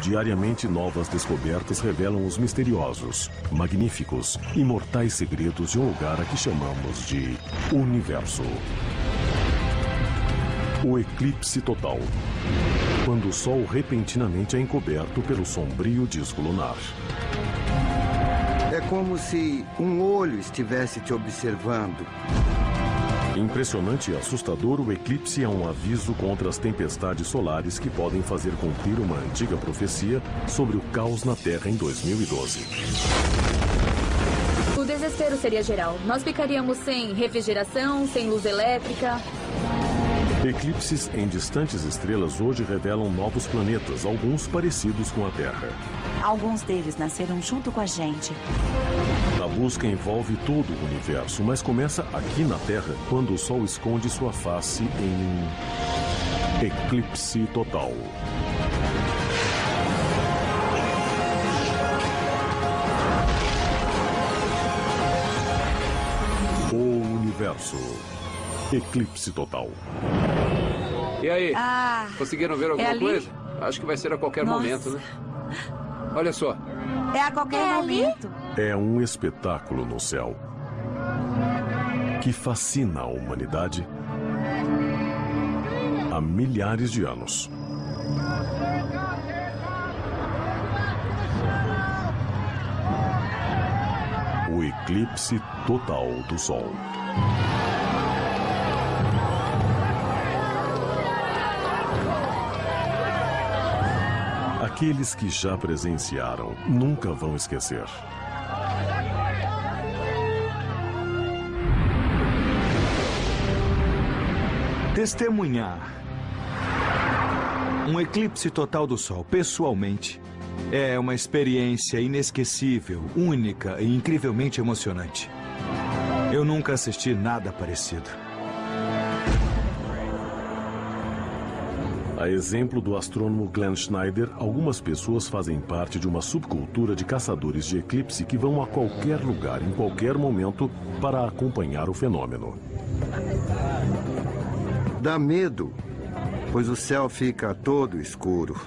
Diariamente, novas descobertas revelam os misteriosos, magníficos e mortais segredos de um lugar a que chamamos de universo. O eclipse total. Quando o Sol repentinamente é encoberto pelo sombrio disco lunar. É como se um olho estivesse te observando. Impressionante e assustador, o eclipse é um aviso contra as tempestades solares que podem fazer cumprir uma antiga profecia sobre o caos na Terra em 2012. O desespero seria geral. Nós ficaríamos sem refrigeração, sem luz elétrica. Eclipses em distantes estrelas hoje revelam novos planetas, alguns parecidos com a Terra. Alguns deles nasceram junto com a gente. A busca envolve todo o universo, mas começa aqui na Terra, quando o Sol esconde sua face em eclipse total. O universo. Eclipse total. E aí? Conseguiram ver alguma coisa? Acho que vai ser a qualquer momento, né? Olha só. É a qualquer momento. É um espetáculo no céu que fascina a humanidade há milhares de anos. O eclipse total do Sol. Aqueles que já presenciaram nunca vão esquecer. Testemunhar um eclipse total do Sol, pessoalmente, é uma experiência inesquecível, única e incrivelmente emocionante. Eu nunca assisti nada parecido. A exemplo do astrônomo Glenn Schneider, algumas pessoas fazem parte de uma subcultura de caçadores de eclipse que vão a qualquer lugar, em qualquer momento, para acompanhar o fenômeno. Dá medo, pois o céu fica todo escuro.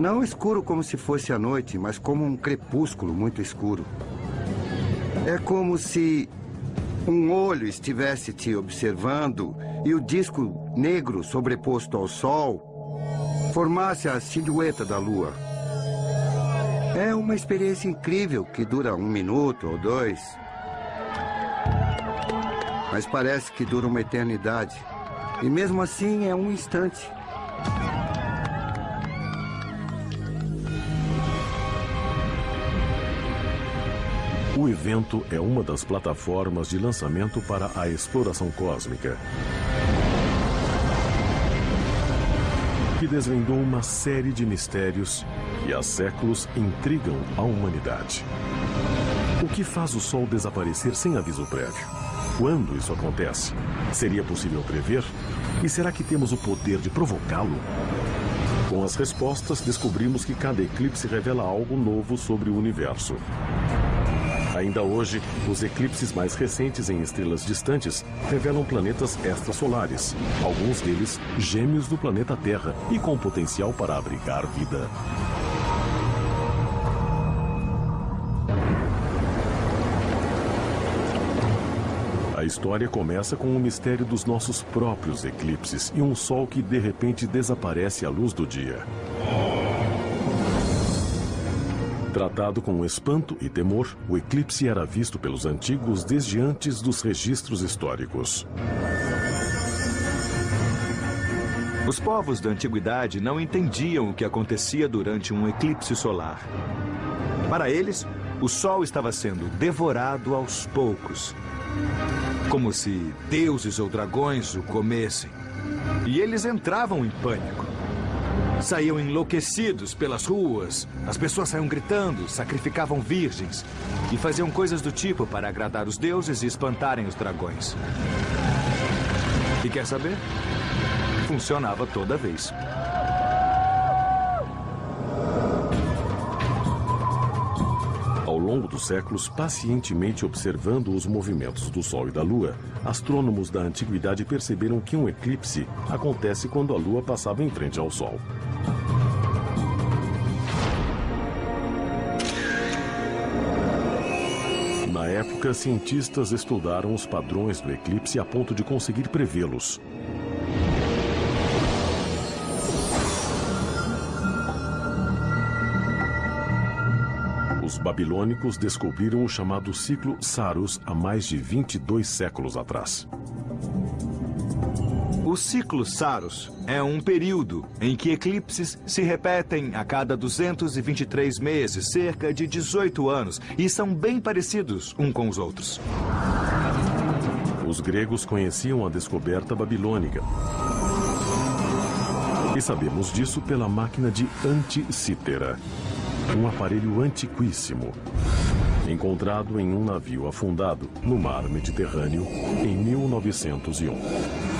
Não escuro como se fosse a noite, mas como um crepúsculo muito escuro. É como se um olho estivesse te observando e o disco negro sobreposto ao Sol formasse a silhueta da Lua. É uma experiência incrível que dura 1 minuto ou 2. Mas parece que dura uma eternidade. E mesmo assim é um instante. O evento é uma das plataformas de lançamento para a exploração cósmica, que desvendou uma série de mistérios que há séculos intrigam a humanidade. O que faz o Sol desaparecer sem aviso prévio? Quando isso acontece? Seria possível prever? E será que temos o poder de provocá-lo? Com as respostas, descobrimos que cada eclipse revela algo novo sobre o universo. Ainda hoje, os eclipses mais recentes em estrelas distantes revelam planetas extrasolares, alguns deles gêmeos do planeta Terra e com potencial para abrigar vida. A história começa com o mistério dos nossos próprios eclipses e um Sol que de repente desaparece à luz do dia. Tratado com espanto e temor, o eclipse era visto pelos antigos desde antes dos registros históricos. Os povos da antiguidade não entendiam o que acontecia durante um eclipse solar. Para eles, o Sol estava sendo devorado aos poucos, como se deuses ou dragões o comessem. E eles entravam em pânico. Saíam enlouquecidos pelas ruas, as pessoas saíam gritando, sacrificavam virgens e faziam coisas do tipo para agradar os deuses e espantarem os dragões. E quer saber? Funcionava toda vez. Ao longo dos séculos, pacientemente observando os movimentos do Sol e da Lua, astrônomos da antiguidade perceberam que um eclipse acontece quando a Lua passava em frente ao Sol. Na época, cientistas estudaram os padrões do eclipse a ponto de conseguir prevê-los. Os babilônicos descobriram o chamado ciclo Saros há mais de 22 séculos atrás. O ciclo Saros é um período em que eclipses se repetem a cada 223 meses, cerca de 18 anos, e são bem parecidos uns com os outros. Os gregos conheciam a descoberta babilônica. E sabemos disso pela máquina de Anticítera, um aparelho antiquíssimo, encontrado em um navio afundado no mar Mediterrâneo em 1901.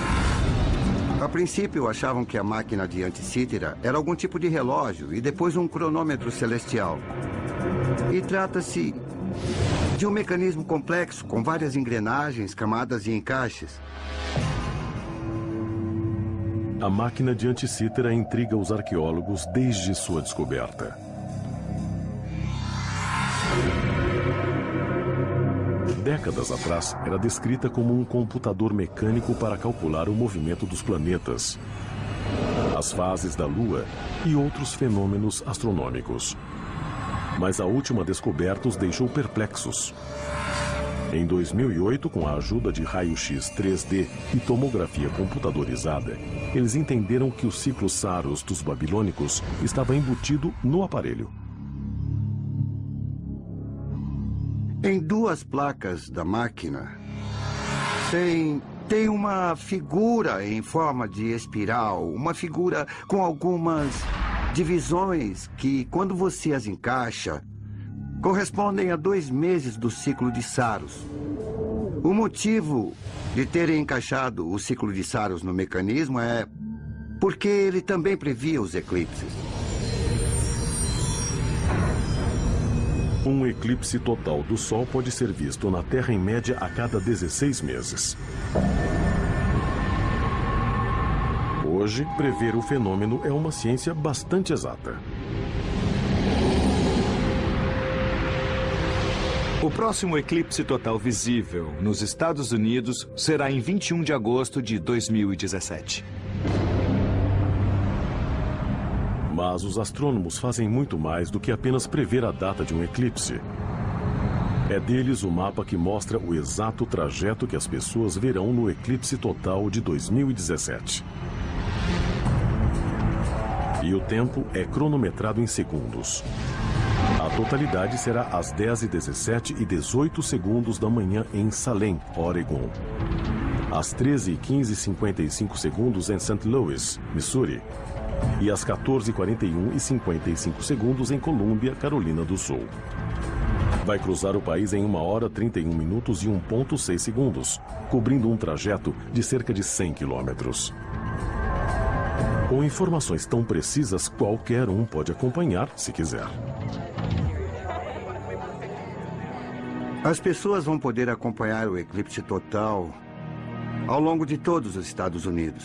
A princípio, achavam que a máquina de Anticítera era algum tipo de relógio e depois um cronômetro celestial. E trata-se de um mecanismo complexo com várias engrenagens, camadas e encaixes. A máquina de Anticítera intriga os arqueólogos desde sua descoberta. Décadas atrás, era descrita como um computador mecânico para calcular o movimento dos planetas, as fases da Lua e outros fenômenos astronômicos. Mas a última descoberta os deixou perplexos. Em 2008, com a ajuda de raio-x 3D e tomografia computadorizada, eles entenderam que o ciclo Saros dos babilônicos estava embutido no aparelho. Em duas placas da máquina, tem uma figura em forma de espiral, uma figura com algumas divisões que, quando você as encaixa, correspondem a 2 meses do ciclo de Saros. O motivo de terem encaixado o ciclo de Saros no mecanismo é porque ele também previa os eclipses. Um eclipse total do Sol pode ser visto na Terra em média a cada 16 meses. Hoje, prever o fenômeno é uma ciência bastante exata. O próximo eclipse total visível nos Estados Unidos será em 21 de agosto de 2017. Mas os astrônomos fazem muito mais do que apenas prever a data de um eclipse. É deles o mapa que mostra o exato trajeto que as pessoas verão no eclipse total de 2017. E o tempo é cronometrado em segundos. A totalidade será às 10h17 e 18 segundos da manhã em Salem, Oregon. Às 13h15 e 55 segundos em St. Louis, Missouri. E às 14h41 e 55 segundos em Colômbia, Carolina do Sul. Vai cruzar o país em 1 hora, 31 minutos e 1,6 segundos, cobrindo um trajeto de cerca de 100 quilômetros. Com informações tão precisas, qualquer um pode acompanhar se quiser. As pessoas vão poder acompanhar o eclipse total ao longo de todos os Estados Unidos.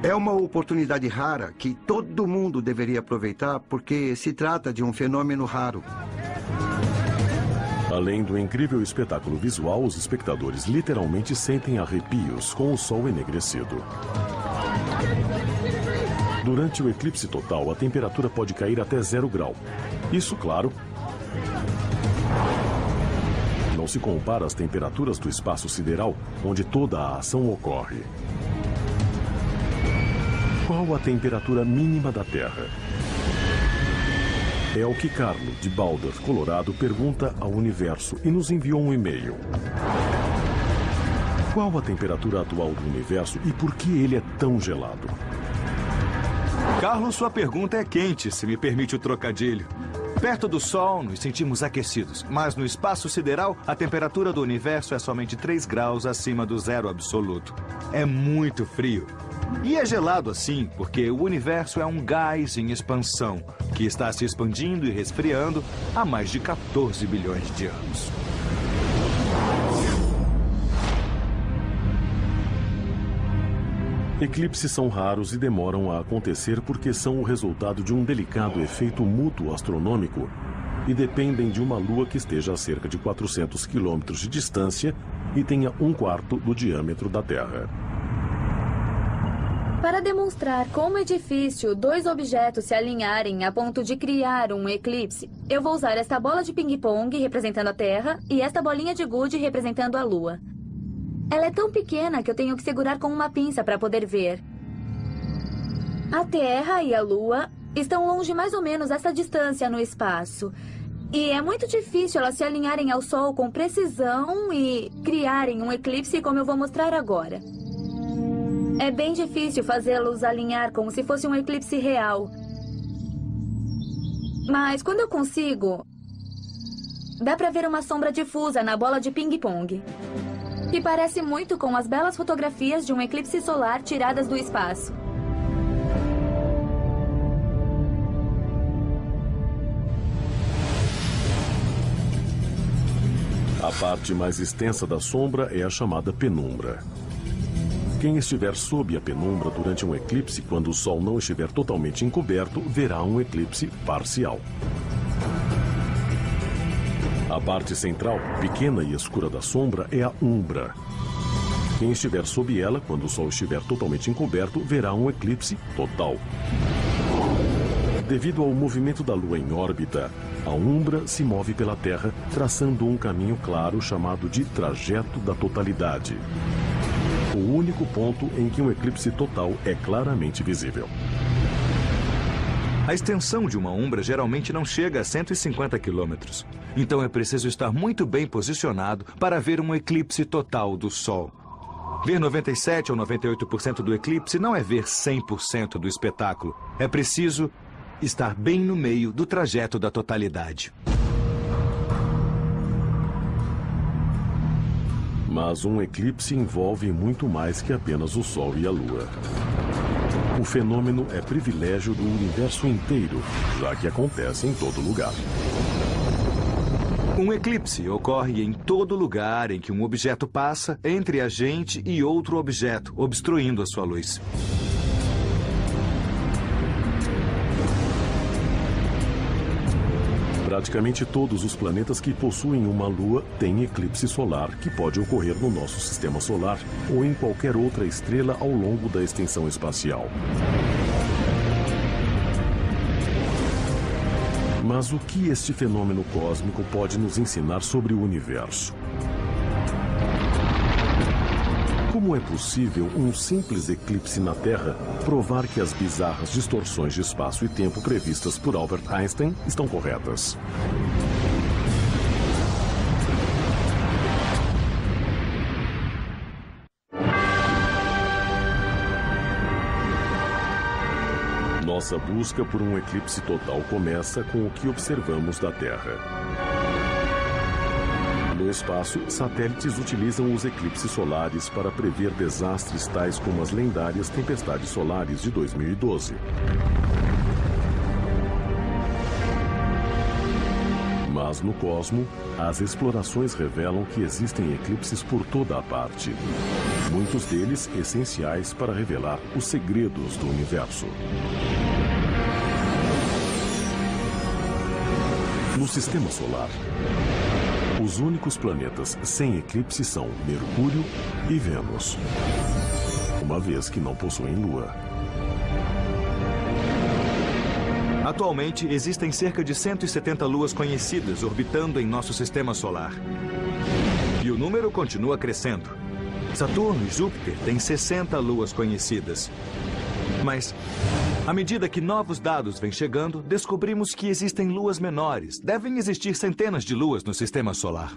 É uma oportunidade rara que todo mundo deveria aproveitar porque se trata de um fenômeno raro. Além do incrível espetáculo visual, os espectadores literalmente sentem arrepios com o sol enegrecido. Durante o eclipse total, a temperatura pode cair até 0 grau. Isso, claro, não se compara às temperaturas do espaço sideral, onde toda a ação ocorre. Qual a temperatura mínima da Terra? É o que Carlo, de Boulder, Colorado, pergunta ao Universo e nos enviou um e-mail. Qual a temperatura atual do Universo e por que ele é tão gelado? Carlos, sua pergunta é quente, se me permite o trocadilho. Perto do Sol, nos sentimos aquecidos, mas no espaço sideral, a temperatura do universo é somente 3 graus acima do zero absoluto. É muito frio. E é gelado assim porque o universo é um gás em expansão, que está se expandindo e resfriando há mais de 14 bilhões de anos. Eclipses são raros e demoram a acontecer porque são o resultado de um delicado efeito mútuo astronômico e dependem de uma lua que esteja a cerca de 400 quilômetros de distância e tenha 1/4 do diâmetro da Terra. Para demonstrar como é difícil dois objetos se alinharem a ponto de criar um eclipse, eu vou usar esta bola de ping-pong representando a Terra e esta bolinha de gude representando a Lua. Ela é tão pequena que eu tenho que segurar com uma pinça para poder ver. A Terra e a Lua estão longe mais ou menos essa distância no espaço. E é muito difícil elas se alinharem ao Sol com precisão e criarem um eclipse como eu vou mostrar agora. É bem difícil fazê-los alinhar como se fosse um eclipse real. Mas quando eu consigo, dá para ver uma sombra difusa na bola de ping-pong. Que parece muito com as belas fotografias de um eclipse solar tiradas do espaço. A parte mais extensa da sombra é a chamada penumbra. Quem estiver sob a penumbra durante um eclipse, quando o Sol não estiver totalmente encoberto, verá um eclipse parcial. A parte central, pequena e escura da sombra, é a umbra. Quem estiver sob ela, quando o Sol estiver totalmente encoberto, verá um eclipse total. Devido ao movimento da Lua em órbita, a umbra se move pela Terra, traçando um caminho claro chamado de trajeto da totalidade. O único ponto em que um eclipse total é claramente visível. A extensão de uma umbra geralmente não chega a 150 quilômetros. Então é preciso estar muito bem posicionado para ver um eclipse total do Sol. Ver 97 ou 98% do eclipse não é ver 100% do espetáculo. É preciso estar bem no meio do trajeto da totalidade. Mas um eclipse envolve muito mais que apenas o Sol e a Lua. O fenômeno é privilégio do universo inteiro, já que acontece em todo lugar. Um eclipse ocorre em todo lugar em que um objeto passa entre a gente e outro objeto, obstruindo a sua luz. Praticamente todos os planetas que possuem uma lua têm eclipse solar, que pode ocorrer no nosso sistema solar ou em qualquer outra estrela ao longo da extensão espacial. Mas o que este fenômeno cósmico pode nos ensinar sobre o universo? Como é possível um simples eclipse na Terra provar que as bizarras distorções de espaço e tempo previstas por Albert Einstein estão corretas? Nossa busca por um eclipse total começa com o que observamos da Terra. No espaço, satélites utilizam os eclipses solares para prever desastres tais como as lendárias tempestades solares de 2012. Mas no cosmo, as explorações revelam que existem eclipses por toda a parte. Muitos deles essenciais para revelar os segredos do universo. No sistema solar, os únicos planetas sem eclipse são Mercúrio e Vênus, uma vez que não possuem lua. Atualmente, existem cerca de 170 luas conhecidas orbitando em nosso sistema solar. E o número continua crescendo. Saturno e Júpiter têm 60 luas conhecidas. Mas, à medida que novos dados vêm chegando, descobrimos que existem luas menores. Devem existir centenas de luas no sistema solar.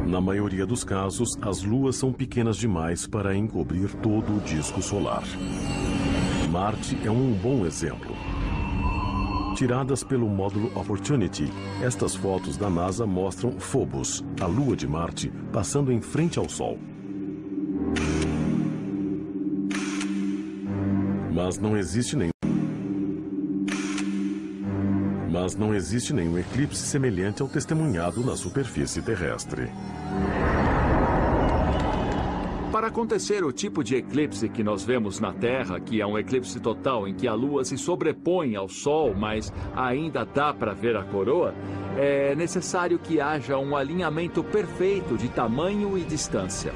Na maioria dos casos, as luas são pequenas demais para encobrir todo o disco solar. Marte é um bom exemplo. Tiradas pelo módulo Opportunity, estas fotos da NASA mostram Phobos, a lua de Marte, passando em frente ao Sol. Mas não existe nenhum eclipse semelhante ao testemunhado na superfície terrestre. Para Para acontecer o tipo de eclipse que nós vemos na Terra, que é um eclipse total em que a Lua se sobrepõe ao Sol, mas ainda dá para ver a coroa, é necessário que haja um alinhamento perfeito de tamanho e distância.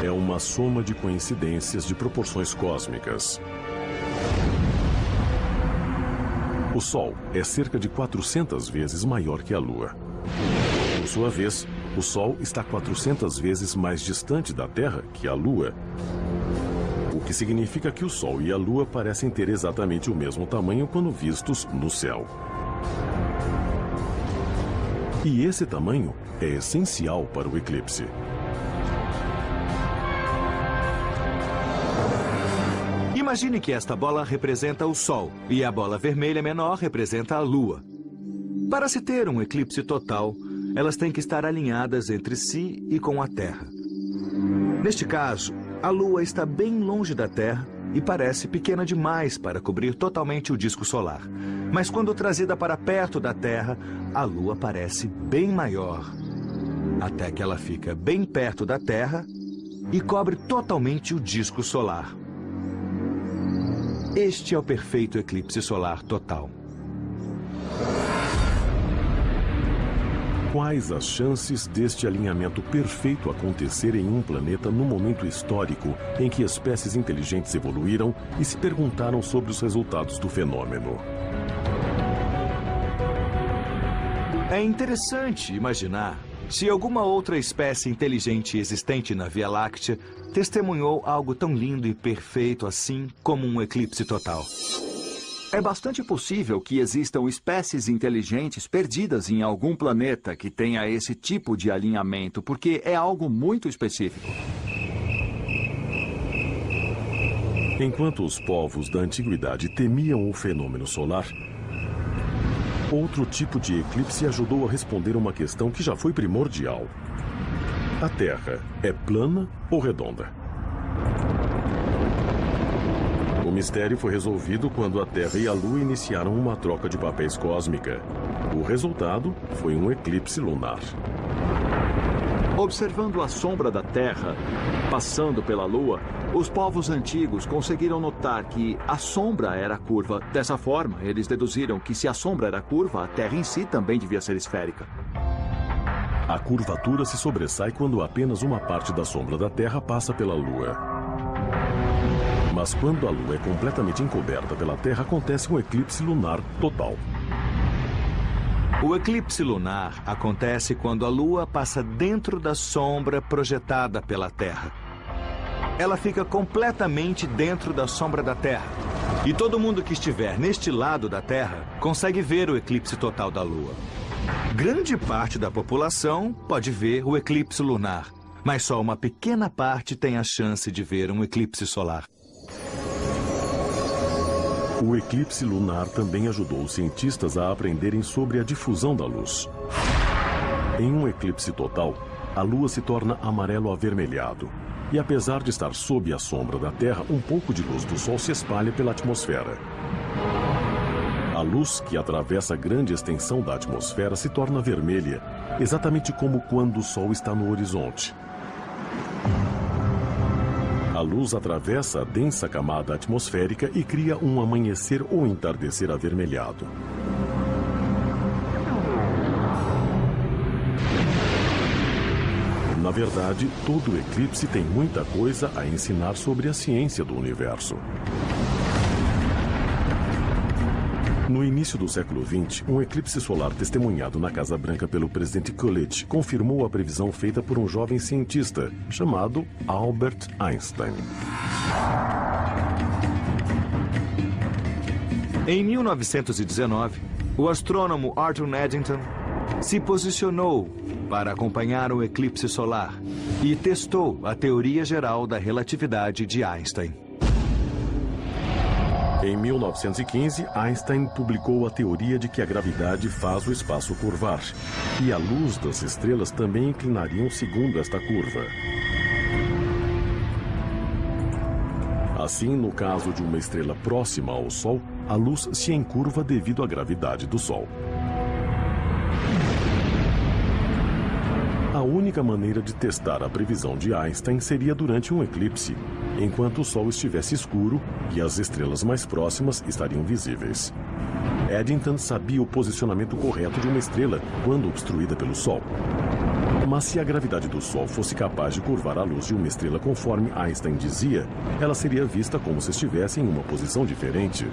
É uma soma de coincidências de proporções cósmicas. O Sol é cerca de 400 vezes maior que a Lua. Por sua vez, o Sol está 400 vezes mais distante da Terra que a Lua. O que significa que o Sol e a Lua parecem ter exatamente o mesmo tamanho quando vistos no céu. E esse tamanho é essencial para o eclipse. Imagine que esta bola representa o Sol e a bola vermelha menor representa a Lua. Para se ter um eclipse total, elas têm que estar alinhadas entre si e com a Terra. Neste caso, a Lua está bem longe da Terra e parece pequena demais para cobrir totalmente o disco solar. Mas quando trazida para perto da Terra, a Lua parece bem maior. Até que ela fica bem perto da Terra e cobre totalmente o disco solar. Este é o perfeito eclipse solar total. Quais as chances deste alinhamento perfeito acontecer em um planeta no momento histórico em que espécies inteligentes evoluíram e se perguntaram sobre os resultados do fenômeno? É interessante imaginar se alguma outra espécie inteligente existente na Via Láctea testemunhou algo tão lindo e perfeito assim como um eclipse total. É bastante possível que existam espécies inteligentes perdidas em algum planeta que tenha esse tipo de alinhamento, porque é algo muito específico. Enquanto os povos da antiguidade temiam o fenômeno solar, outro tipo de eclipse ajudou a responder uma questão que já foi primordial. A Terra é plana ou redonda? O mistério foi resolvido quando a Terra e a Lua iniciaram uma troca de papéis cósmica. O resultado foi um eclipse lunar. Observando a sombra da Terra passando pela Lua, os povos antigos conseguiram notar que a sombra era curva. Dessa forma, eles deduziram que se a sombra era curva, a Terra em si também devia ser esférica. A curvatura se sobressai quando apenas uma parte da sombra da Terra passa pela Lua. Mas quando a Lua é completamente encoberta pela Terra, acontece um eclipse lunar total. O eclipse lunar acontece quando a Lua passa dentro da sombra projetada pela Terra. Ela fica completamente dentro da sombra da Terra. E todo mundo que estiver neste lado da Terra consegue ver o eclipse total da Lua. Grande parte da população pode ver o eclipse lunar, mas só uma pequena parte tem a chance de ver um eclipse solar. O eclipse lunar também ajudou os cientistas a aprenderem sobre a difusão da luz. Em um eclipse total, a Lua se torna amarelo avermelhado. E apesar de estar sob a sombra da Terra, um pouco de luz do Sol se espalha pela atmosfera. A luz que atravessa grande extensão da atmosfera se torna vermelha, exatamente como quando o Sol está no horizonte. A luz atravessa a densa camada atmosférica e cria um amanhecer ou entardecer avermelhado. Na verdade, todo eclipse tem muita coisa a ensinar sobre a ciência do universo. No início do século XX, um eclipse solar testemunhado na Casa Branca pelo presidente Coolidge confirmou a previsão feita por um jovem cientista chamado Albert Einstein. Em 1919, o astrônomo Arthur Eddington se posicionou para acompanhar o eclipse solar e testou a teoria geral da relatividade de Einstein. Em 1915, Einstein publicou a teoria de que a gravidade faz o espaço curvar, e a luz das estrelas também inclinariam segundo esta curva. Assim, no caso de uma estrela próxima ao Sol, a luz se encurva devido à gravidade do Sol. A única maneira de testar a previsão de Einstein seria durante um eclipse, enquanto o Sol estivesse escuro e as estrelas mais próximas estariam visíveis. Eddington sabia o posicionamento correto de uma estrela quando obstruída pelo Sol. Mas se a gravidade do Sol fosse capaz de curvar a luz de uma estrela conforme Einstein dizia, ela seria vista como se estivesse em uma posição diferente.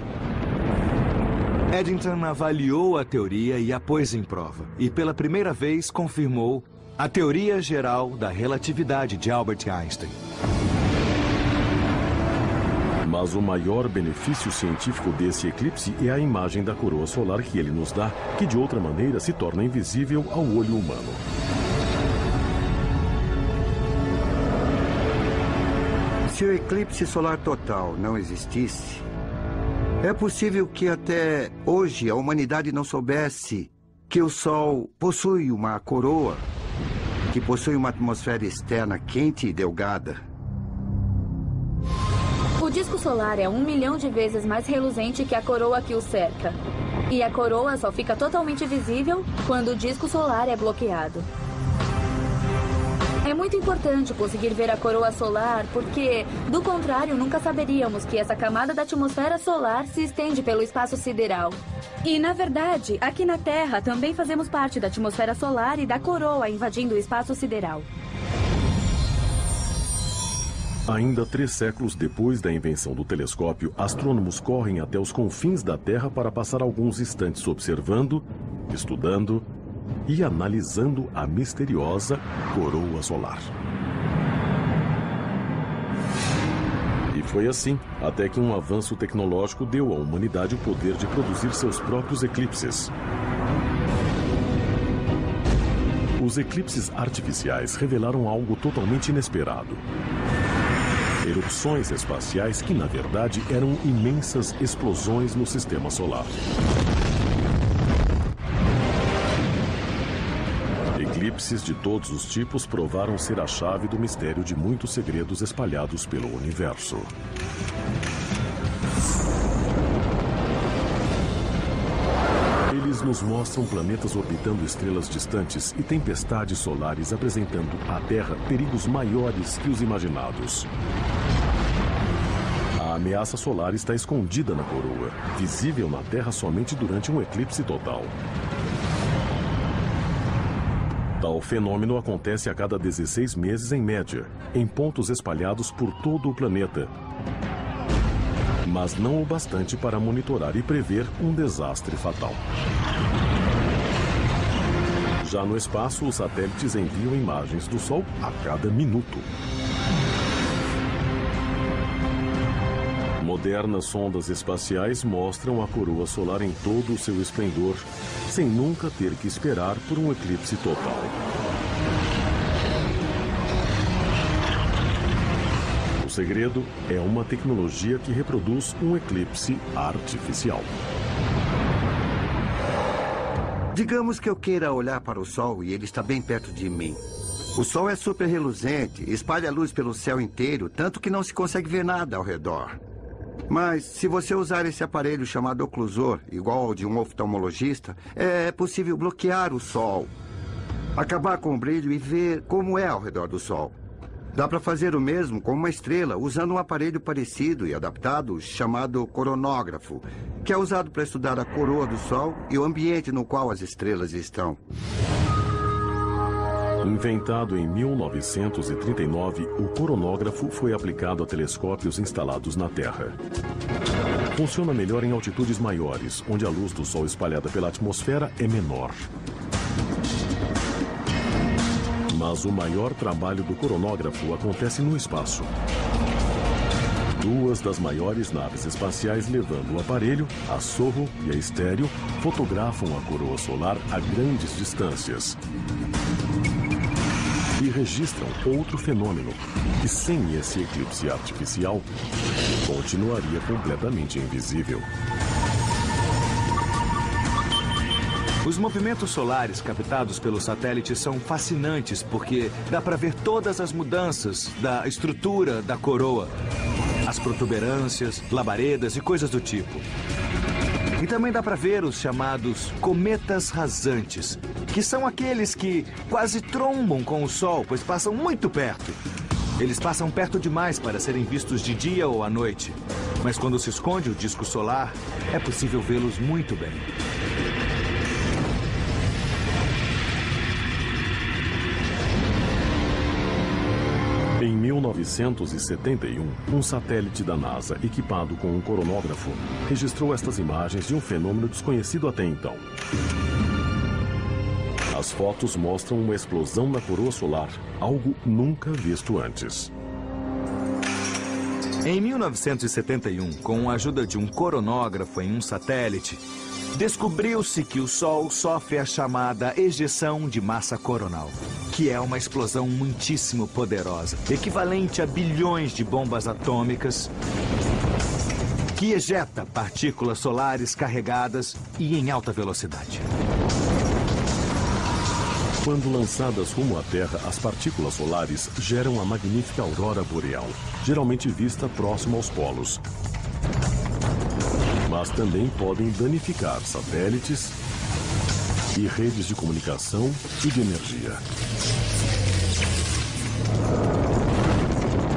Eddington avaliou a teoria e a pôs em prova. E pela primeira vez confirmou a teoria geral da relatividade de Albert Einstein. Mas o maior benefício científico desse eclipse é a imagem da coroa solar que ele nos dá, que de outra maneira se torna invisível ao olho humano. Se o eclipse solar total não existisse, é possível que até hoje a humanidade não soubesse que o Sol possui uma coroa, que possui uma atmosfera externa quente e delgada. O disco solar é 1 milhão de vezes mais reluzente que a coroa que o cerca. E a coroa só fica totalmente visível quando o disco solar é bloqueado. É muito importante conseguir ver a coroa solar porque, do contrário, nunca saberíamos que essa camada da atmosfera solar se estende pelo espaço sideral. E, na verdade, aqui na Terra também fazemos parte da atmosfera solar e da coroa invadindo o espaço sideral. Ainda 3 séculos depois da invenção do telescópio, astrônomos correm até os confins da Terra para passar alguns instantes observando, estudando e analisando a misteriosa coroa solar. E foi assim, até que um avanço tecnológico deu à humanidade o poder de produzir seus próprios eclipses. Os eclipses artificiais revelaram algo totalmente inesperado. Erupções espaciais que, na verdade, eram imensas explosões no sistema solar. Eclipses de todos os tipos provaram ser a chave do mistério de muitos segredos espalhados pelo universo. Eles nos mostram planetas orbitando estrelas distantes e tempestades solares apresentando à Terra perigos maiores que os imaginados. A ameaça solar está escondida na coroa, visível na Terra somente durante um eclipse total. Tal fenômeno acontece a cada 16 meses em média, em pontos espalhados por todo o planeta. Mas não o bastante para monitorar e prever um desastre fatal. Já no espaço, os satélites enviam imagens do Sol a cada minuto. Modernas sondas espaciais mostram a coroa solar em todo o seu esplendor, sem nunca ter que esperar por um eclipse total. O segredo é uma tecnologia que reproduz um eclipse artificial. Digamos que eu queira olhar para o Sol e ele está bem perto de mim. O Sol é super reluzente, espalha luz pelo céu inteiro, tanto que não se consegue ver nada ao redor. Mas, se você usar esse aparelho chamado oclusor, igual ao de um oftalmologista, é possível bloquear o Sol, acabar com o brilho e ver como é ao redor do Sol. Dá para fazer o mesmo com uma estrela, usando um aparelho parecido e adaptado chamado coronógrafo, que é usado para estudar a coroa do Sol e o ambiente no qual as estrelas estão. Inventado em 1939, o coronógrafo foi aplicado a telescópios instalados na Terra. Funciona melhor em altitudes maiores, onde a luz do Sol espalhada pela atmosfera é menor. Mas o maior trabalho do coronógrafo acontece no espaço. 2 das maiores naves espaciais levando o aparelho, a Soho e a Estéreo, fotografam a coroa solar a grandes distâncias. E registram outro fenômeno, que sem esse eclipse artificial, continuaria completamente invisível. Os movimentos solares captados pelos satélites são fascinantes porque dá para ver todas as mudanças da estrutura da coroa, as protuberâncias, labaredas e coisas do tipo. E também dá para ver os chamados cometas rasantes, que são aqueles que quase trombam com o Sol, pois passam muito perto. Eles passam perto demais para serem vistos de dia ou à noite. Mas quando se esconde o disco solar, é possível vê-los muito bem. Em 1971, um satélite da NASA, equipado com um coronógrafo, registrou estas imagens de um fenômeno desconhecido até então. As fotos mostram uma explosão na coroa solar, algo nunca visto antes. Em 1971, com a ajuda de um coronógrafo em um satélite, descobriu-se que o Sol sofre a chamada ejeção de massa coronal, que é uma explosão muitíssimo poderosa, equivalente a bilhões de bombas atômicas, que ejeta partículas solares carregadas e em alta velocidade. Quando lançadas rumo à Terra, as partículas solares geram a magnífica aurora boreal, geralmente vista próxima aos polos. Mas também podem danificar satélites e redes de comunicação e de energia.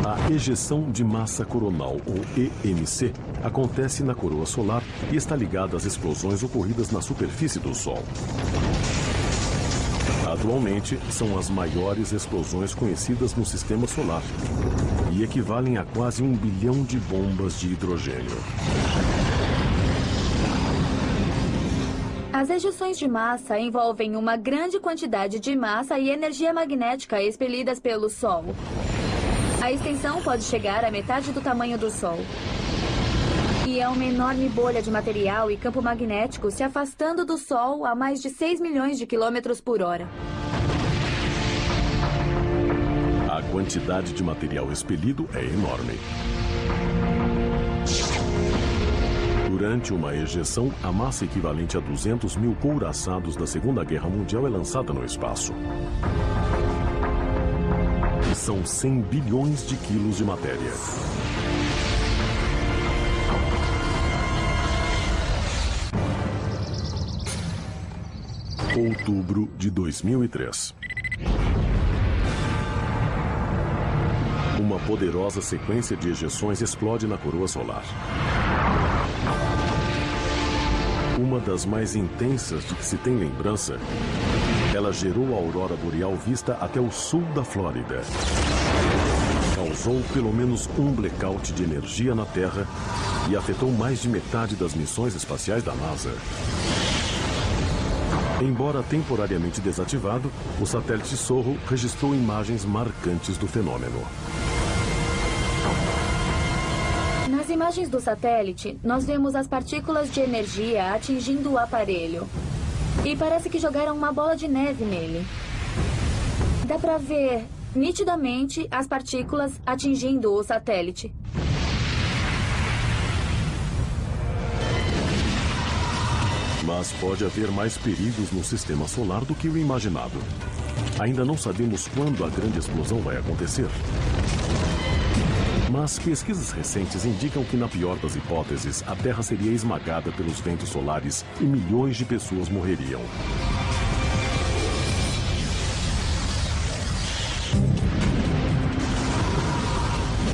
A ejeção de massa coronal, ou EMC, acontece na coroa solar e está ligada às explosões ocorridas na superfície do Sol. Atualmente, são as maiores explosões conhecidas no sistema solar e equivalem a quase 1 bilhão de bombas de hidrogênio. As ejeções de massa envolvem uma grande quantidade de massa e energia magnética expelidas pelo Sol. A extensão pode chegar à metade do tamanho do Sol. E é uma enorme bolha de material e campo magnético se afastando do Sol a mais de 6 milhões de quilômetros por hora. A quantidade de material expelido é enorme. Durante uma ejeção, a massa equivalente a 200 mil couraçados da Segunda Guerra Mundial é lançada no espaço. São 100 bilhões de quilos de matéria. Outubro de 2003. Uma poderosa sequência de ejeções explode na coroa solar. Uma das mais intensas de que se tem lembrança, ela gerou a aurora boreal vista até o sul da Flórida. Causou pelo menos um blackout de energia na Terra e afetou mais de metade das missões espaciais da NASA. Embora temporariamente desativado, o satélite Sorro registrou imagens marcantes do fenômeno. Nas imagens do satélite, nós vemos as partículas de energia atingindo o aparelho. E parece que jogaram uma bola de neve nele. Dá pra ver nitidamente as partículas atingindo o satélite. Mas pode haver mais perigos no sistema solar do que o imaginado. Ainda não sabemos quando a grande explosão vai acontecer. Mas pesquisas recentes indicam que, na pior das hipóteses, a Terra seria esmagada pelos ventos solares e milhões de pessoas morreriam.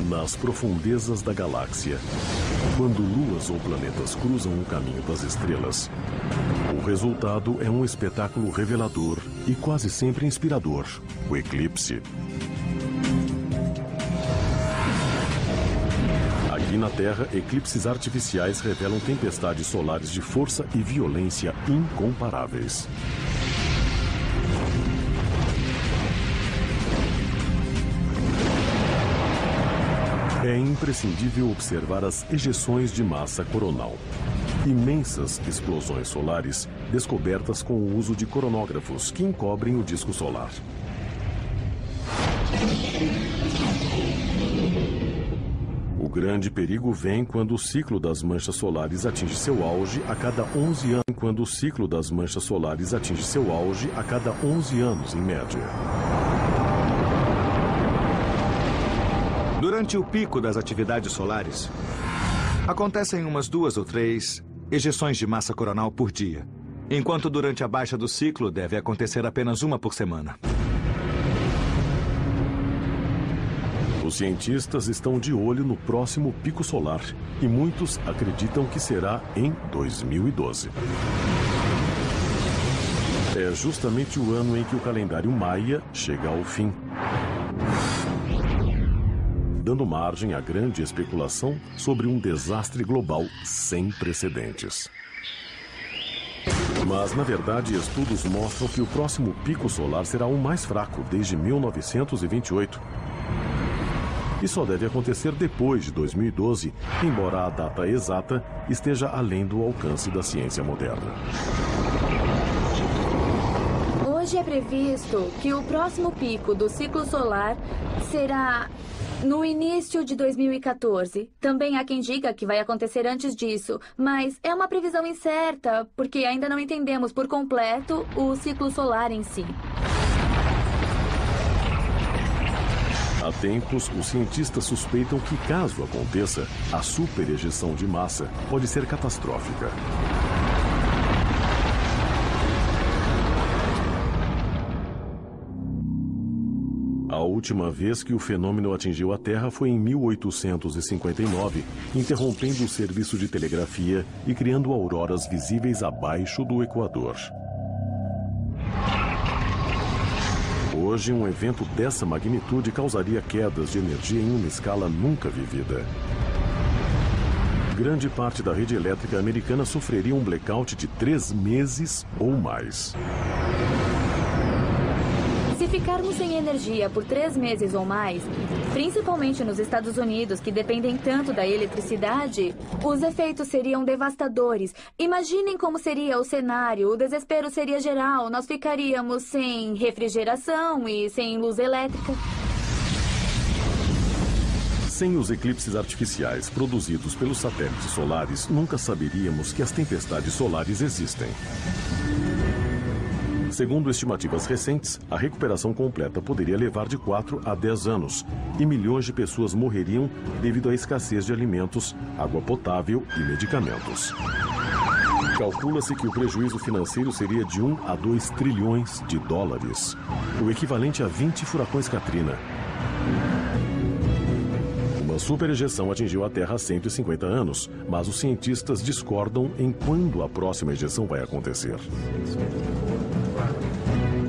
Nas profundezas da galáxia, quando luas ou planetas cruzam o caminho das estrelas, o resultado é um espetáculo revelador e quase sempre inspirador: o eclipse. Aqui na Terra, eclipses artificiais revelam tempestades solares de força e violência incomparáveis. É imprescindível observar as ejeções de massa coronal. Imensas explosões solares descobertas com o uso de coronógrafos que encobrem o disco solar. O grande perigo vem quando o ciclo das manchas solares atinge seu auge a cada 11 anos. Quando o ciclo das manchas solares atinge seu auge a cada 11 anos, em média. Durante o pico das atividades solares, acontecem umas 2 ou 3 ejeções de massa coronal por dia. enquanto durante a baixa do ciclo deve acontecer apenas uma por semana. Os cientistas estão de olho no próximo pico solar e muitos acreditam que será em 2012. É justamente o ano em que o calendário maia chega ao fim, dando margem à grande especulação sobre um desastre global sem precedentes. Mas, na verdade, estudos mostram que o próximo pico solar será o mais fraco desde 1928. E só deve acontecer depois de 2012, embora a data exata esteja além do alcance da ciência moderna. Hoje é previsto que o próximo pico do ciclo solar será no início de 2014. Também há quem diga que vai acontecer antes disso, mas é uma previsão incerta, porque ainda não entendemos por completo o ciclo solar em si. Há tempos, os cientistas suspeitam que, caso aconteça, a superejeção de massa pode ser catastrófica. A última vez que o fenômeno atingiu a Terra foi em 1859, interrompendo o serviço de telegrafia e criando auroras visíveis abaixo do Equador. Hoje, um evento dessa magnitude causaria quedas de energia em uma escala nunca vivida. Grande parte da rede elétrica americana sofreria um blackout de 3 meses ou mais. Se ficarmos sem energia por 3 meses ou mais, principalmente nos Estados Unidos, que dependem tanto da eletricidade, os efeitos seriam devastadores. Imaginem como seria o cenário. O desespero seria geral. Nós ficaríamos sem refrigeração e sem luz elétrica. Sem os eclipses artificiais produzidos pelos satélites solares, nunca saberíamos que as tempestades solares existem. Segundo estimativas recentes, a recuperação completa poderia levar de 4 a 10 anos e milhões de pessoas morreriam devido à escassez de alimentos, água potável e medicamentos. Calcula-se que o prejuízo financeiro seria de 1 a 2 trilhões de dólares, o equivalente a 20 furacões Katrina. Uma superejeção atingiu a Terra há 150 anos, mas os cientistas discordam em quando a próxima ejeção vai acontecer.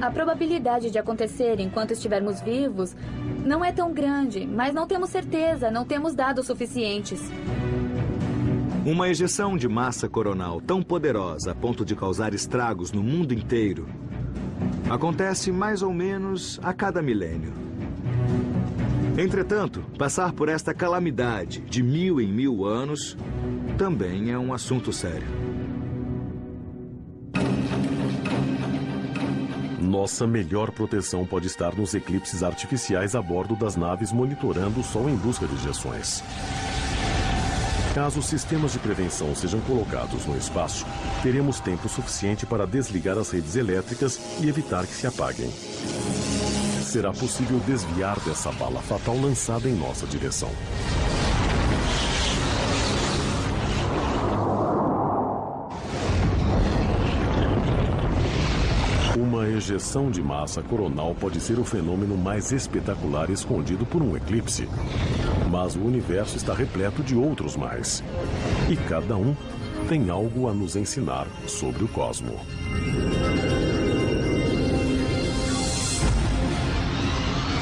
A probabilidade de acontecer enquanto estivermos vivos não é tão grande, mas não temos certeza, não temos dados suficientes. Uma ejeção de massa coronal tão poderosa a ponto de causar estragos no mundo inteiro acontece mais ou menos a cada milênio. Entretanto, passar por esta calamidade de 1000 em 1000 anos também é um assunto sério. Nossa melhor proteção pode estar nos eclipses artificiais a bordo das naves monitorando o Sol em busca de ejeções. Caso os sistemas de prevenção sejam colocados no espaço, teremos tempo suficiente para desligar as redes elétricas e evitar que se apaguem. Será possível desviar dessa bala fatal lançada em nossa direção. Uma ejeção de massa coronal pode ser o fenômeno mais espetacular escondido por um eclipse. Mas o universo está repleto de outros mais. E cada um tem algo a nos ensinar sobre o cosmo.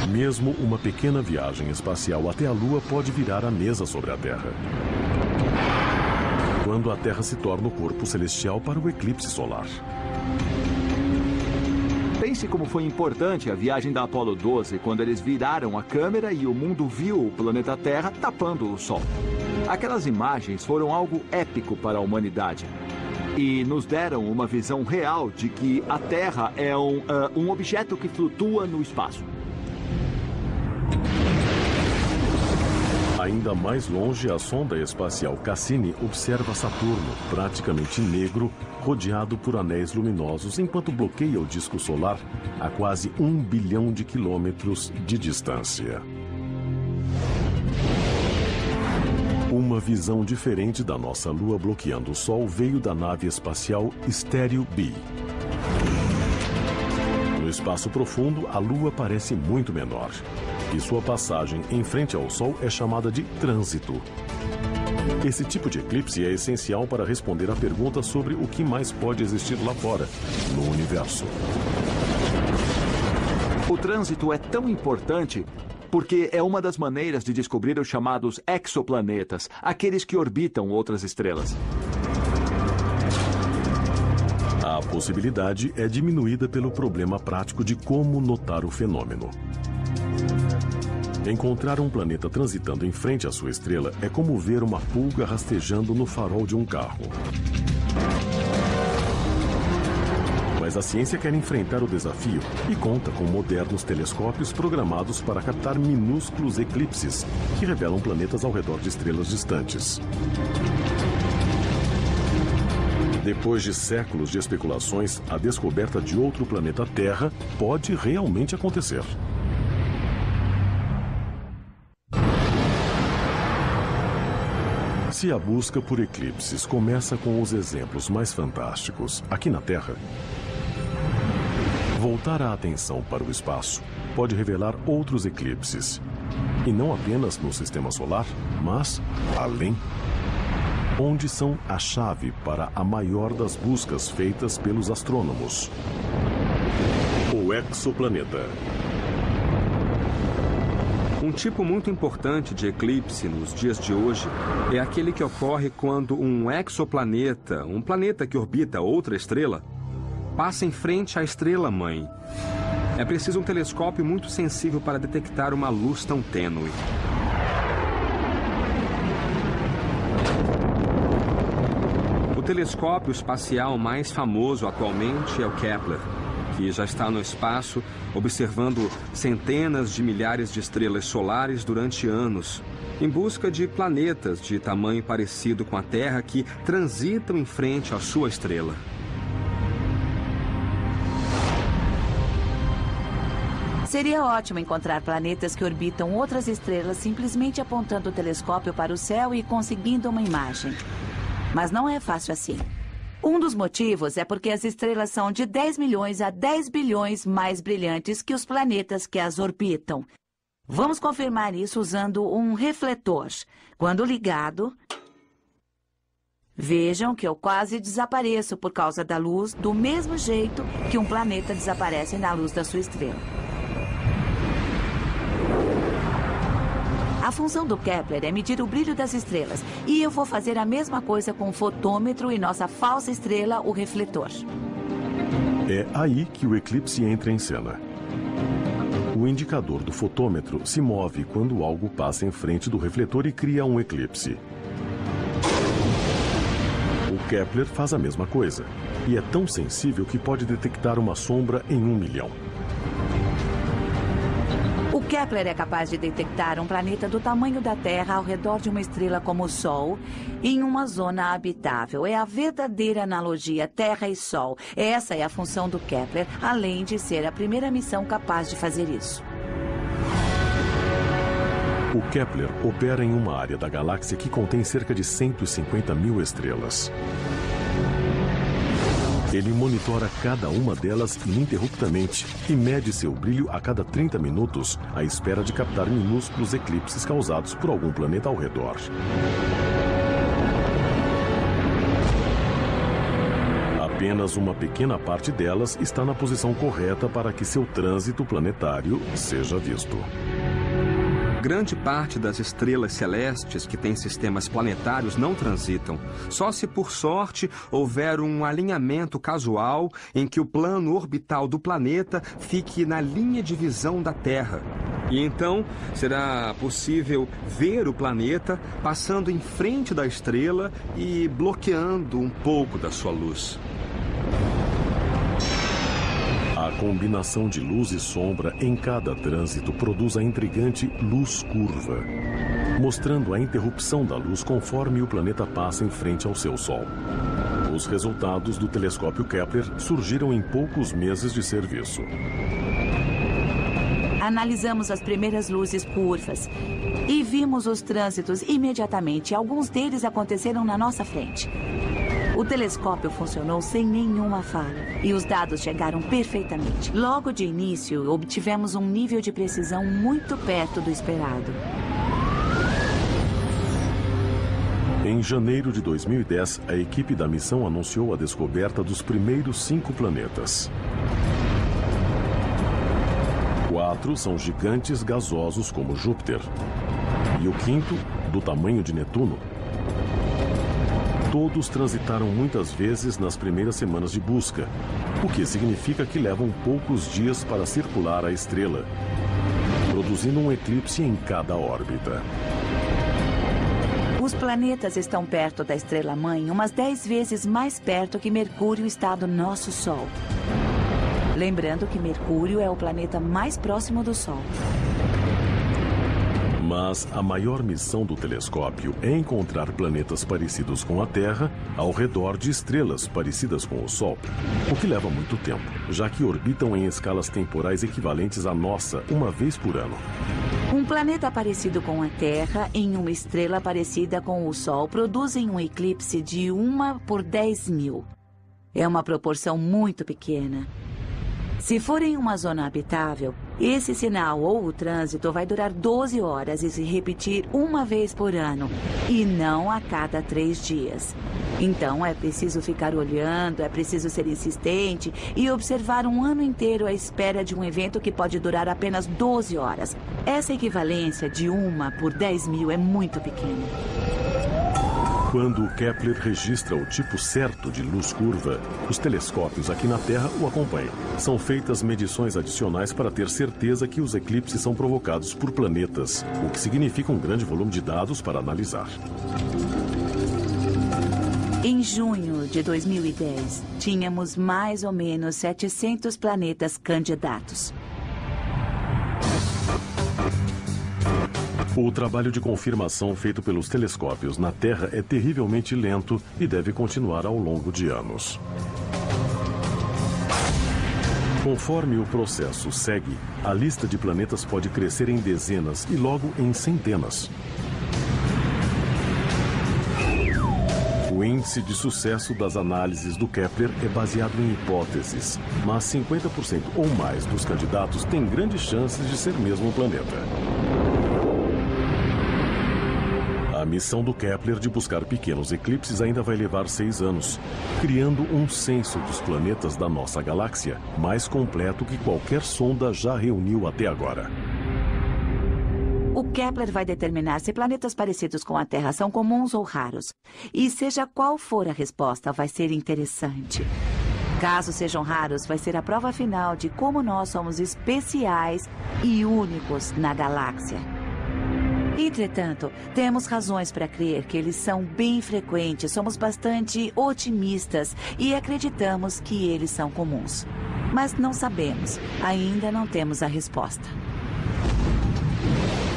Mesmo uma pequena viagem espacial até a Lua pode virar a mesa sobre a Terra. Quando a Terra se torna o corpo celestial para o eclipse solar. Pense como foi importante a viagem da Apollo 12, quando eles viraram a câmera e o mundo viu o planeta Terra tapando o Sol. Aquelas imagens foram algo épico para a humanidade. E nos deram uma visão real de que a Terra é um objeto que flutua no espaço. Ainda mais longe, a sonda espacial Cassini observa Saturno, praticamente negro, rodeado por anéis luminosos, enquanto bloqueia o disco solar a quase 1 bilhão de quilômetros de distância. Uma Uma visão diferente da nossa Lua bloqueando o Sol veio da nave espacial Stereo B. No espaço profundo, a Lua parece muito menor. E sua passagem em frente ao Sol é chamada de trânsito. Esse tipo de eclipse é essencial para responder à pergunta sobre o que mais pode existir lá fora, no universo. O trânsito é tão importante porque é uma das maneiras de descobrir os chamados exoplanetas, aqueles que orbitam outras estrelas. A possibilidade é diminuída pelo problema prático de como notar o fenômeno. Encontrar um planeta transitando em frente à sua estrela é como ver uma pulga rastejando no farol de um carro. Mas a ciência quer enfrentar o desafio e conta com modernos telescópios programados para captar minúsculos eclipses que revelam planetas ao redor de estrelas distantes. Depois de séculos de especulações, a descoberta de outro planeta Terra pode realmente acontecer. Se a busca por eclipses começa com os exemplos mais fantásticos aqui na Terra, voltar a atenção para o espaço pode revelar outros eclipses. E não apenas no Sistema Solar, mas além. Onde são a chave para a maior das buscas feitas pelos astrônomos. O exoplaneta. Um tipo muito importante de eclipse nos dias de hoje é aquele que ocorre quando um exoplaneta, um planeta que orbita outra estrela, passa em frente à estrela-mãe. É preciso um telescópio muito sensível para detectar uma luz tão tênue. O telescópio espacial mais famoso atualmente é o Kepler, que já está no espaço observando centenas de milhares de estrelas solares durante anos, em busca de planetas de tamanho parecido com a Terra que transitam em frente à sua estrela. Seria ótimo encontrar planetas que orbitam outras estrelas simplesmente apontando o telescópio para o céu e conseguindo uma imagem. Mas não é fácil assim. Um dos motivos é porque as estrelas são de 10 milhões a 10 bilhões mais brilhantes que os planetas que as orbitam. Vamos confirmar isso usando um refletor. Quando ligado, vejam que eu quase desapareço por causa da luz, do mesmo jeito que um planeta desaparece na luz da sua estrela. A função do Kepler é medir o brilho das estrelas. E eu vou fazer a mesma coisa com o fotômetro e nossa falsa estrela, o refletor. É aí que o eclipse entra em cena. O indicador do fotômetro se move quando algo passa em frente do refletor e cria um eclipse. O Kepler faz a mesma coisa. E é tão sensível que pode detectar uma sombra em 1 milhão. O Kepler é capaz de detectar um planeta do tamanho da Terra ao redor de uma estrela como o Sol, em uma zona habitável. É a verdadeira analogia Terra e Sol. Essa é a função do Kepler, além de ser a primeira missão capaz de fazer isso. O Kepler opera em uma área da galáxia que contém cerca de 150 mil estrelas. Ele monitora cada uma delas ininterruptamente e mede seu brilho a cada 30 minutos, à espera de captar minúsculos eclipses causados por algum planeta ao redor. Apenas uma pequena parte delas está na posição correta para que seu trânsito planetário seja visto. Grande parte das estrelas celestes que têm sistemas planetários não transitam. Só se por sorte houver um alinhamento casual em que o plano orbital do planeta fique na linha de visão da Terra. E então será possível ver o planeta passando em frente da estrela e bloqueando um pouco da sua luz. A combinação de luz e sombra em cada trânsito produz a intrigante luz curva, mostrando a interrupção da luz conforme o planeta passa em frente ao seu Sol. Os resultados do telescópio Kepler surgiram em poucos meses de serviço. Analisamos as primeiras luzes curvas E vimos os trânsitos imediatamente. Alguns deles aconteceram na nossa frente. O telescópio funcionou sem nenhuma falha e os dados chegaram perfeitamente. Logo de início, obtivemos um nível de precisão muito perto do esperado. Em janeiro de 2010, a equipe da missão anunciou a descoberta dos primeiros 5 planetas. 4 são gigantes gasosos como Júpiter. E o 5º, do tamanho de Netuno. Todos transitaram muitas vezes nas primeiras semanas de busca, o que significa que levam poucos dias para circular a estrela, produzindo um eclipse em cada órbita. Os planetas estão perto da estrela-mãe umas 10 vezes mais perto que Mercúrio está do nosso Sol. Lembrando que Mercúrio é o planeta mais próximo do Sol. Mas a maior missão do telescópio é encontrar planetas parecidos com a Terra ao redor de estrelas parecidas com o Sol, o que leva muito tempo, já que orbitam em escalas temporais equivalentes à nossa uma vez por ano. Um planeta parecido com a Terra em uma estrela parecida com o Sol produzem um eclipse de 1 por 10.000. É uma proporção muito pequena. Se for em uma zona habitável, esse sinal ou o trânsito vai durar 12 horas e se repetir uma vez por ano, e não a cada 3 dias. Então é preciso ficar olhando, é preciso ser insistente e observar um ano inteiro à espera de um evento que pode durar apenas 12 horas. Essa equivalência de 1 por 10.000 é muito pequena. Quando o Kepler registra o tipo certo de luz curva, os telescópios aqui na Terra o acompanham. São feitas medições adicionais para ter certeza que os eclipses são provocados por planetas, o que significa um grande volume de dados para analisar. Em junho de 2010, tínhamos mais ou menos 700 planetas candidatos. O trabalho de confirmação feito pelos telescópios na Terra é terrivelmente lento e deve continuar ao longo de anos. Conforme o processo segue, a lista de planetas pode crescer em dezenas e logo em centenas. O índice de sucesso das análises do Kepler é baseado em hipóteses, mas 50% ou mais dos candidatos têm grandes chances de ser mesmo um planeta. A missão do Kepler de buscar pequenos eclipses ainda vai levar 6 anos, criando um censo dos planetas da nossa galáxia mais completo que qualquer sonda já reuniu até agora. O Kepler vai determinar se planetas parecidos com a Terra são comuns ou raros. E seja qual for a resposta, vai ser interessante. Caso sejam raros, vai ser a prova final de como nós somos especiais e únicos na galáxia. Entretanto, temos razões para crer que eles são bem frequentes, somos bastante otimistas e acreditamos que eles são comuns. Mas não sabemos, ainda não temos a resposta.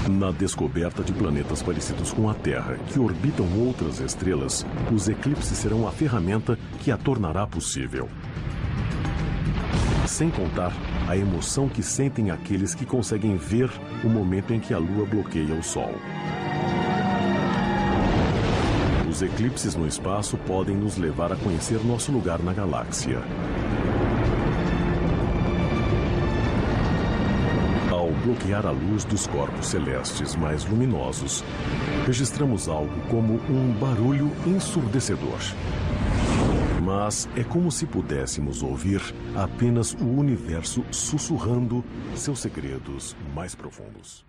Na descoberta de planetas parecidos com a Terra, que orbitam outras estrelas, os eclipses serão a ferramenta que a tornará possível. Sem contar a emoção que sentem aqueles que conseguem ver o momento em que a Lua bloqueia o Sol. Os eclipses no espaço podem nos levar a conhecer nosso lugar na galáxia. Ao bloquear a luz dos corpos celestes mais luminosos, registramos algo como um barulho ensurdecedor. Mas é como se pudéssemos ouvir apenas o universo sussurrando seus segredos mais profundos.